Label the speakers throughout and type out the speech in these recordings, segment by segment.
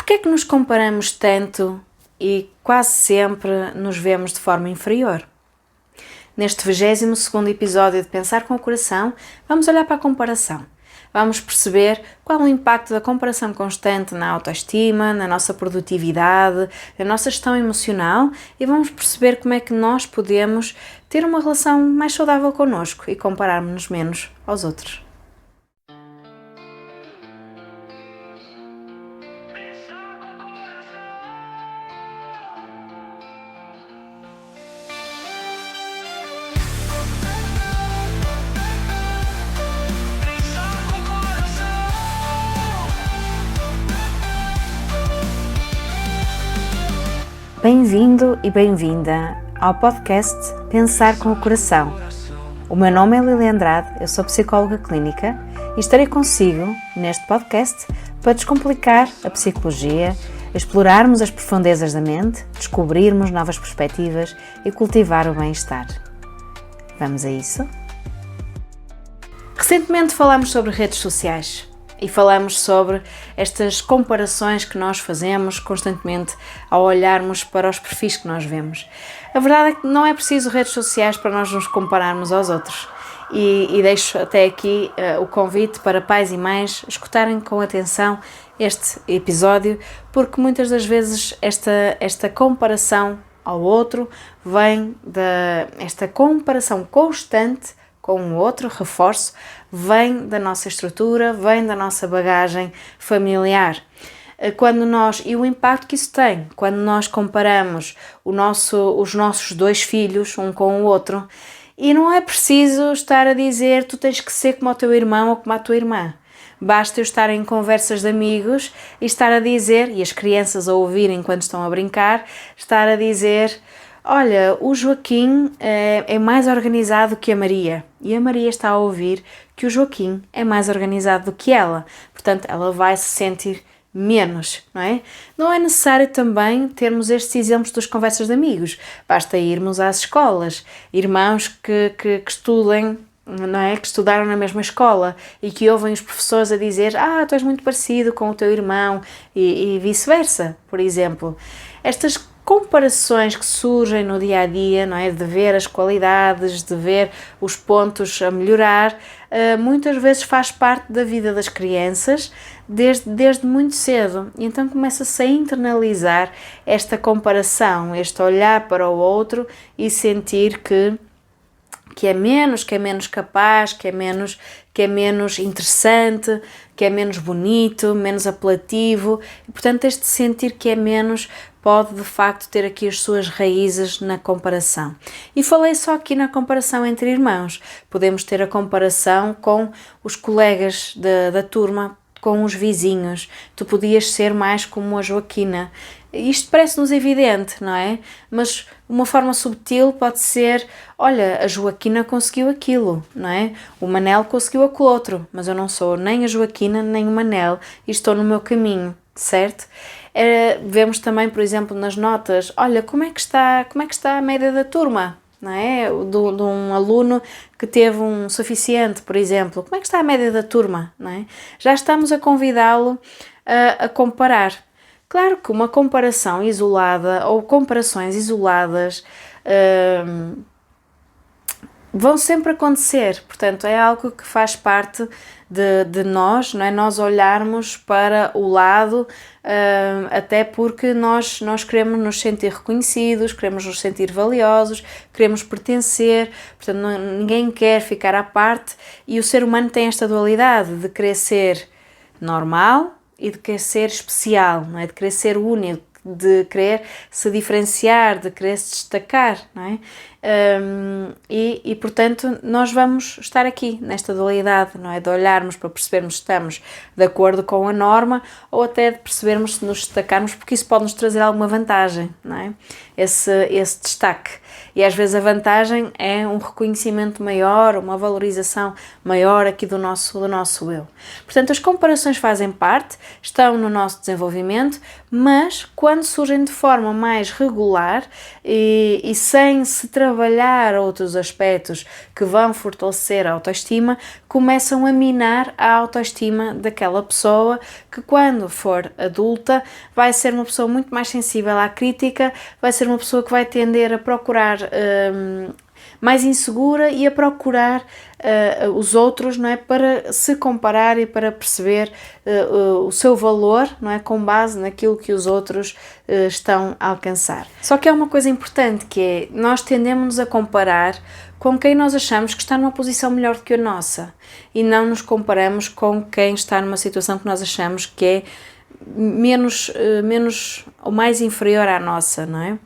Speaker 1: Porquê é que nos comparamos tanto e quase sempre nos vemos de forma inferior? Neste 22º episódio de Pensar com o Coração, vamos olhar para a comparação. Vamos perceber qual é o impacto da comparação constante na autoestima, na nossa produtividade, na nossa gestão emocional e vamos perceber como é que nós podemos ter uma relação mais saudável connosco e compararmos-nos menos aos outros. Bem-vindo e bem-vinda ao podcast Pensar com o Coração. O meu nome é Lili Andrade, eu sou psicóloga clínica e estarei consigo neste podcast para descomplicar a psicologia, explorarmos as profundezas da mente, descobrirmos novas perspectivas e cultivar o bem-estar. Vamos a isso? Recentemente falámos sobre redes sociais. E falamos sobre estas comparações que nós fazemos constantemente ao olharmos para os perfis que nós vemos. A verdade é que não é preciso redes sociais para nós nos compararmos aos outros. E deixo até aqui o convite para pais e mães escutarem com atenção este episódio, porque muitas das vezes esta comparação ao outro vem esta comparação constante com o outro, reforço, vem da nossa estrutura, vem da nossa bagagem familiar. E o impacto que isso tem, quando nós comparamos os nossos dois filhos um com o outro, e não é preciso estar a dizer tu tens que ser como o teu irmão ou como a tua irmã. Basta eu estar em conversas de amigos e estar a dizer, e as crianças a ouvirem enquanto estão a brincar, estar a dizer: olha, o Joaquim é mais organizado que a Maria. E a Maria está a ouvir que o Joaquim é mais organizado do que ela. Portanto, ela vai se sentir menos, não é? Não é necessário também termos estes exemplos das conversas de amigos. Basta irmos às escolas. Irmãos que estudem, não é? Que estudaram na mesma escola e que ouvem os professores a dizer: tu és muito parecido com o teu irmão e vice-versa, por exemplo. Estas comparações que surgem no dia a dia, não é? De ver as qualidades, de ver os pontos a melhorar, muitas vezes faz parte da vida das crianças desde muito cedo. E então começa-se a internalizar esta comparação, este olhar para o outro e sentir que é menos capaz, que é menos interessante, que é menos bonito, menos apelativo. E, portanto, este sentir que é menos pode, de facto, ter aqui as suas raízes na comparação. E falei só aqui na comparação entre irmãos. Podemos ter a comparação com os colegas da turma, com os vizinhos. Tu podias ser mais como a Joaquina. Isto parece-nos evidente, não é? Mas uma forma subtil pode ser: olha, a Joaquina conseguiu aquilo, não é? O Manel conseguiu aquilo outro, mas eu não sou nem a Joaquina nem o Manel e estou no meu caminho, certo? Vemos também, por exemplo, nas notas: olha, como é que está a média da turma? Não é? De um aluno que teve um suficiente, por exemplo. Como é que está a média da turma? Não é? Já estamos a convidá-lo a comparar. Claro que uma comparação isolada ou comparações isoladas vão sempre acontecer, portanto é algo que faz parte de nós, não é? Nós olharmos para o lado, até porque nós queremos nos sentir reconhecidos, queremos nos sentir valiosos, queremos pertencer, portanto ninguém quer ficar à parte e o ser humano tem esta dualidade de querer ser normal e de querer ser especial, não é? De querer ser único, de querer se diferenciar, de querer se destacar, não é? Portanto, nós vamos estar aqui nesta dualidade, não é? De olharmos para percebermos se estamos de acordo com a norma ou até de percebermos se nos destacarmos, porque isso pode nos trazer alguma vantagem, não é? Esse destaque. E às vezes a vantagem é um reconhecimento maior, uma valorização maior aqui do nosso eu. Portanto, as comparações fazem parte, estão no nosso desenvolvimento, mas quando surgem de forma mais regular e sem se trabalhar trabalhar outros aspectos que vão fortalecer a autoestima, começam a minar a autoestima daquela pessoa que, quando for adulta, vai ser uma pessoa muito mais sensível à crítica, vai ser uma pessoa que vai tender a procurar mais insegura e a procurar os outros, não é, para se comparar e para perceber o seu valor, não é, com base naquilo que os outros estão a alcançar. Só que há uma coisa importante, que é, nós tendemos a comparar com quem nós achamos que está numa posição melhor do que a nossa e não nos comparamos com quem está numa situação que nós achamos que é menos ou mais inferior à nossa, não é?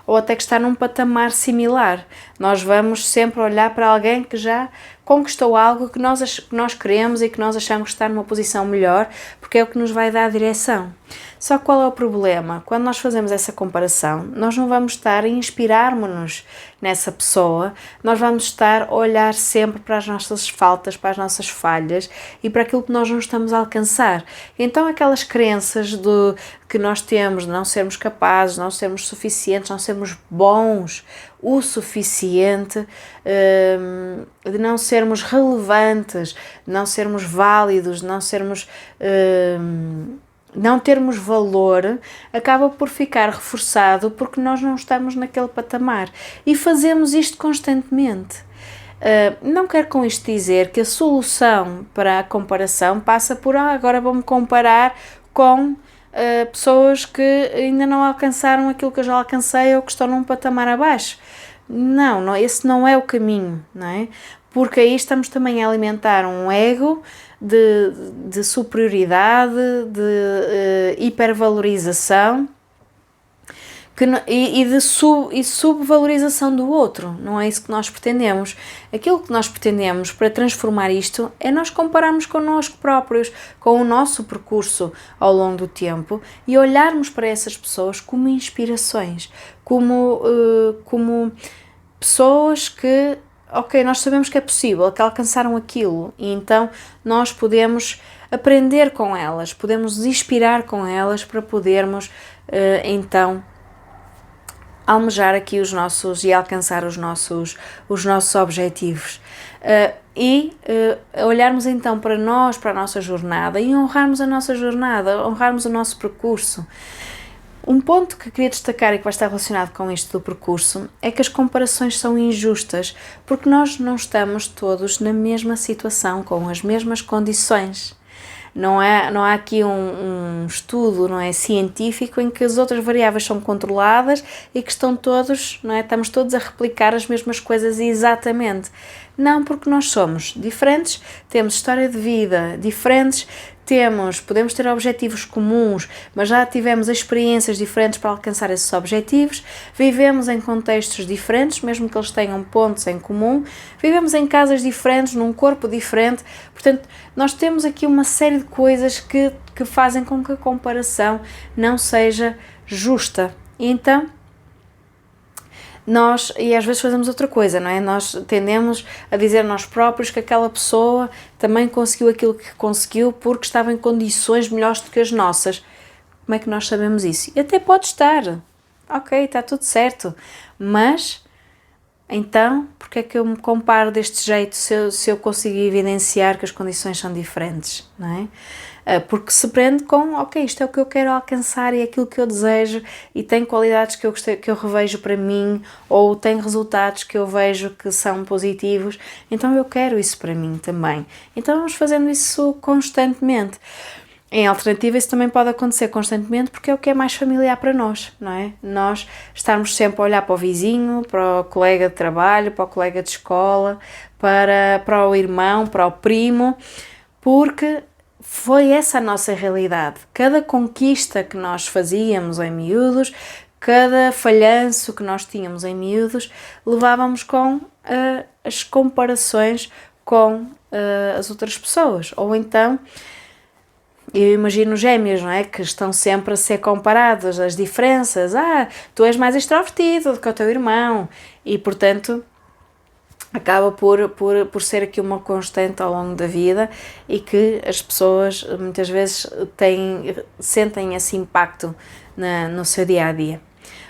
Speaker 1: Ou até que está num patamar similar. Nós vamos sempre olhar para alguém que já conquistou algo que nós queremos e que nós achamos que está numa posição melhor, porque é o que nos vai dar a direção. Só que qual é o problema? Quando nós fazemos essa comparação, nós não vamos estar a inspirarmos-nos nessa pessoa, nós vamos estar a olhar sempre para as nossas faltas, para as nossas falhas e para aquilo que nós não estamos a alcançar. Então aquelas crenças que nós temos de não sermos capazes, não sermos suficientes, não sermos bons o suficiente, de não sermos relevantes, de não sermos válidos, de não termos valor, acaba por ficar reforçado porque nós não estamos naquele patamar e fazemos isto constantemente. Não quero com isto dizer que a solução para a comparação passa por agora vou-me comparar com pessoas que ainda não alcançaram aquilo que eu já alcancei ou que estão num patamar abaixo. Não, esse não é o caminho, não é? Porque aí estamos também a alimentar um ego de superioridade, de hipervalorização e subvalorização do outro. Não é isso que nós pretendemos. Aquilo que nós pretendemos para transformar isto é nós compararmos connosco próprios, com o nosso percurso ao longo do tempo e olharmos para essas pessoas como inspirações, como pessoas que, ok, nós sabemos que é possível, que alcançaram aquilo e então nós podemos aprender com elas, podemos nos inspirar com elas para podermos então almejar aqui os nossos e alcançar os nossos objetivos e olharmos então para nós, para a nossa jornada e honrarmos a nossa jornada, honrarmos o nosso percurso. Um ponto que queria destacar e que vai estar relacionado com isto do percurso é que as comparações são injustas, porque nós não estamos todos na mesma situação, com as mesmas condições. Não há aqui um estudo, não é, científico em que as outras variáveis são controladas e que estamos todos a replicar as mesmas coisas exatamente. Não, porque nós somos diferentes, temos história de vida diferentes, podemos ter objetivos comuns, mas já tivemos experiências diferentes para alcançar esses objetivos, vivemos em contextos diferentes, mesmo que eles tenham pontos em comum, vivemos em casas diferentes, num corpo diferente, portanto, nós temos aqui uma série de coisas que fazem com que a comparação não seja justa. E então, e às vezes fazemos outra coisa, não é? Nós tendemos a dizer a nós próprios que aquela pessoa também conseguiu aquilo que conseguiu porque estava em condições melhores do que as nossas. Como é que nós sabemos isso? E até pode estar, ok, está tudo certo, mas então, porque é que eu me comparo deste jeito se eu consigo evidenciar que as condições são diferentes, não é? Porque se prende com, ok, isto é o que eu quero alcançar e é aquilo que eu desejo e tem qualidades que eu revejo para mim ou tem resultados que eu vejo que são positivos, então eu quero isso para mim também. Então vamos fazendo isso constantemente. Em alternativa, isso também pode acontecer constantemente porque é o que é mais familiar para nós, não é? Nós estarmos sempre a olhar para o vizinho, para o colega de trabalho, para o colega de escola, para o irmão, para o primo, porque foi essa a nossa realidade. Cada conquista que nós fazíamos em miúdos, cada falhanço que nós tínhamos em miúdos, levávamos com as comparações com as outras pessoas. Ou então, eu imagino gêmeos, não é? Que estão sempre a ser comparados, as diferenças. Tu és mais extrovertido do que o teu irmão. E, portanto, acaba por ser aqui uma constante ao longo da vida e que as pessoas muitas vezes sentem esse impacto no seu dia-a-dia.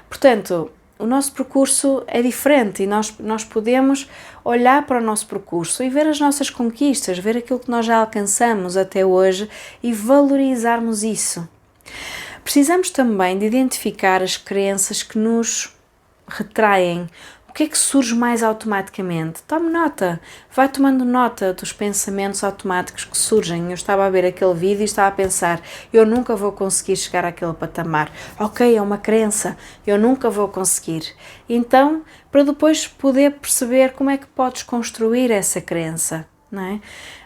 Speaker 1: Portanto, o nosso percurso é diferente e nós podemos olhar para o nosso percurso e ver as nossas conquistas, ver aquilo que nós já alcançamos até hoje e valorizarmos isso. Precisamos também de identificar as crenças que nos retraem. O que é que surge mais automaticamente? Tome nota, vai tomando nota dos pensamentos automáticos que surgem. Eu estava a ver aquele vídeo e estava a pensar, eu nunca vou conseguir chegar àquele patamar. Ok, é uma crença, eu nunca vou conseguir. Então, para depois poder perceber como é que podes construir essa crença, não é?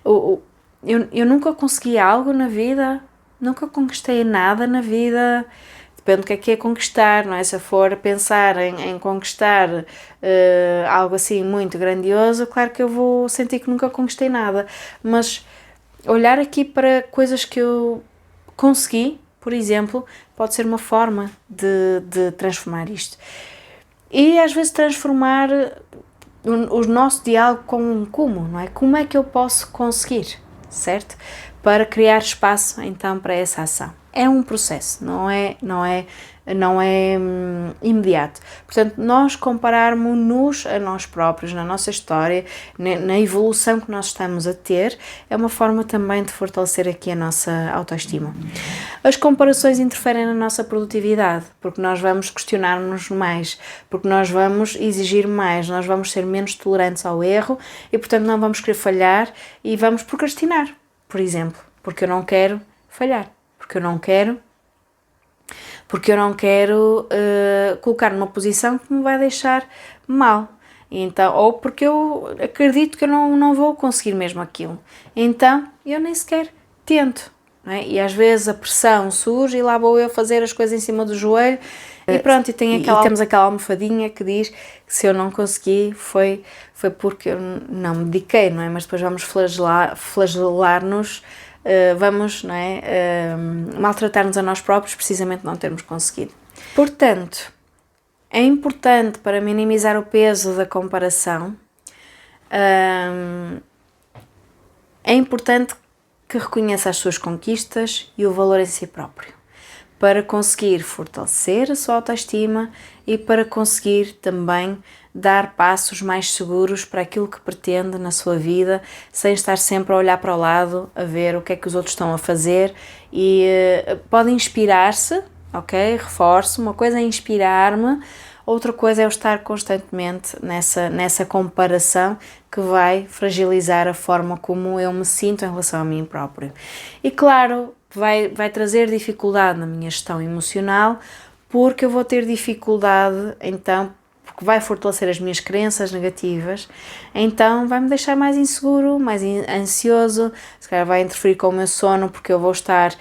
Speaker 1: Eu nunca consegui algo na vida, nunca conquistei nada na vida. Depende do que é conquistar, não é? Se eu for pensar em conquistar algo assim muito grandioso, claro que eu vou sentir que nunca conquistei nada. Mas olhar aqui para coisas que eu consegui, por exemplo, pode ser uma forma de transformar isto. E às vezes transformar o nosso diálogo com um como, não é? Como é que eu posso conseguir, certo? Para criar espaço então para essa ação. É um processo, não é imediato. Portanto, nós compararmos-nos a nós próprios, na nossa história, na evolução que nós estamos a ter, é uma forma também de fortalecer aqui a nossa autoestima. As comparações interferem na nossa produtividade, porque nós vamos questionar-nos mais, porque nós vamos exigir mais, nós vamos ser menos tolerantes ao erro e, portanto, não vamos querer falhar e vamos procrastinar, por exemplo, porque eu não quero falhar. Porque eu não quero colocar numa posição que me vai deixar mal. Então, ou porque eu acredito que eu não vou conseguir mesmo aquilo. Então, eu nem sequer tento. Não é? E às vezes a pressão surge e lá vou eu fazer as coisas em cima do joelho e pronto, temos aquela almofadinha que diz que se eu não consegui foi porque eu não me dediquei, não é? Mas depois vamos flagelar-nos, vamos, não é, maltratar-nos a nós próprios precisamente não termos conseguido. Portanto, é importante para minimizar o peso da comparação, é importante que reconheça as suas conquistas e o valor em si próprio, para conseguir fortalecer a sua autoestima e para conseguir também dar passos mais seguros para aquilo que pretende na sua vida, sem estar sempre a olhar para o lado, a ver o que é que os outros estão a fazer e pode inspirar-se, ok? Reforço, uma coisa é inspirar-me, outra coisa é eu estar constantemente nessa comparação que vai fragilizar a forma como eu me sinto em relação a mim próprio. E claro, vai trazer dificuldade na minha gestão emocional, porque eu vou ter dificuldade, então, porque vai fortalecer as minhas crenças negativas, então vai-me deixar mais inseguro, mais ansioso, se calhar vai interferir com o meu sono porque eu vou estar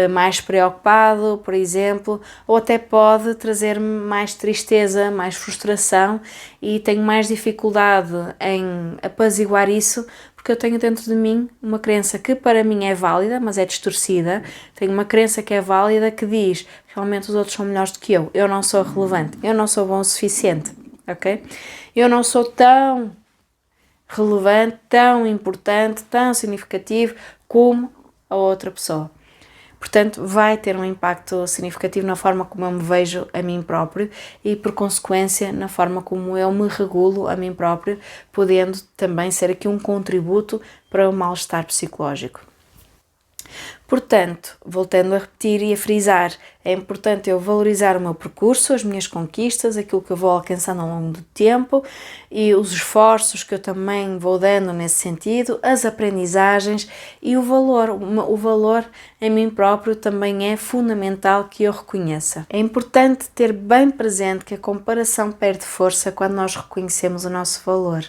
Speaker 1: mais preocupado, por exemplo, ou até pode trazer-me mais tristeza, mais frustração e tenho mais dificuldade em apaziguar isso porque eu tenho dentro de mim uma crença que para mim é válida, mas é distorcida. Tenho uma crença que é válida que diz realmente os outros são melhores do que eu não sou relevante, eu não sou bom o suficiente, ok? Eu não sou tão relevante, tão importante, tão significativo como a outra pessoa. Portanto, vai ter um impacto significativo na forma como eu me vejo a mim próprio e, por consequência, na forma como eu me regulo a mim próprio, podendo também ser aqui um contributo para o mal-estar psicológico. Portanto, voltando a repetir e a frisar, é importante eu valorizar o meu percurso, as minhas conquistas, aquilo que eu vou alcançando ao longo do tempo e os esforços que eu também vou dando nesse sentido, as aprendizagens e o valor. O valor em mim próprio também é fundamental que eu reconheça. É importante ter bem presente que a comparação perde força quando nós reconhecemos o nosso valor.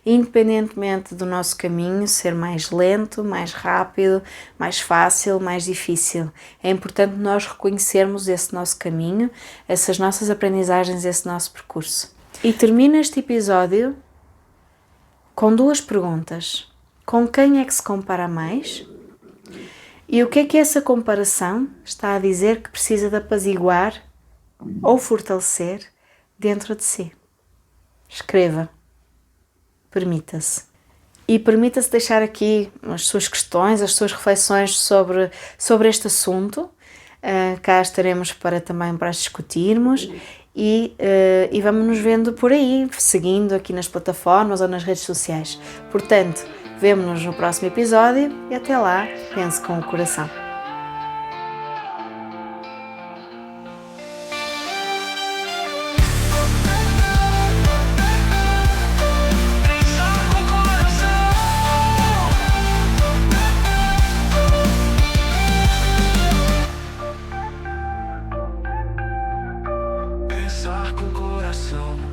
Speaker 1: Independentemente do nosso caminho ser mais lento, mais rápido, mais fácil, mais difícil. É importante nós reconhecermos esse nosso caminho, essas nossas aprendizagens, esse nosso percurso. E termino este episódio com 2 perguntas. Com quem é que se compara mais? E o que é que essa comparação está a dizer que precisa de apaziguar ou fortalecer dentro de si? Escreva. Permita-se. E permita-se deixar aqui as suas questões, as suas reflexões sobre este assunto. Cá estaremos também para discutirmos e vamos nos vendo por aí, seguindo aqui nas plataformas ou nas redes sociais. Portanto, vemo-nos no próximo episódio e até lá, pense com o coração.
Speaker 2: Pensar com o coração.